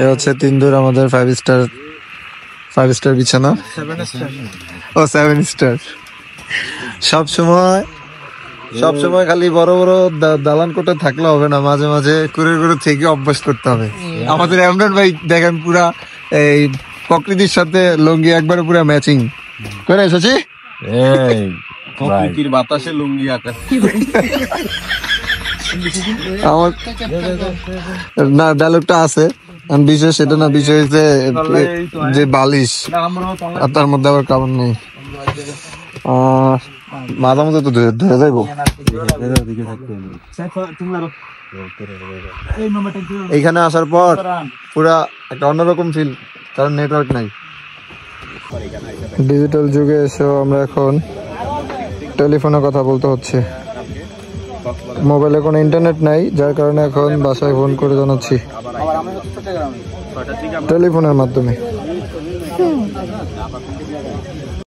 এ হচ্ছে 3 দূর আমাদের 5 স্টার বিছানা। 7 স্টার। সব সময় খালি বড় বড় দালান কোঠা থাকলে হবে না, মাঝে মাঝে করে থেকে অভ্যাস করতে হবে। আমাদের এমরান ভাই দেখেন পুরা এই প্রকৃতির সাথে লুঙ্গি একবারে পুরা ম্যাচিং করে এসেছি। প্রকৃতির বাতাসে লুঙ্গি আকাশ। আমার না ডায়লগটা আছে, বিশেষ এটা না, বিষয় হচ্ছে যে বালিশ আর তার মধ্যে আবার কাপড় নেই। মাথা মতো তো ধরে যাইবো। এইখানে আসার পর পুরা একটা অন্যরকম ফিল, কারণ নেটওয়ার্ক নাই। ডিজিটাল যুগে এসেও আমরা এখন টেলিফোনে কথা বলতে হচ্ছে। মোবাইলে কোনো ইন্টারনেট নাই, যার কারণে এখন বাসায় ফোন করে জানাচ্ছি টেলিফোনের মাধ্যমে।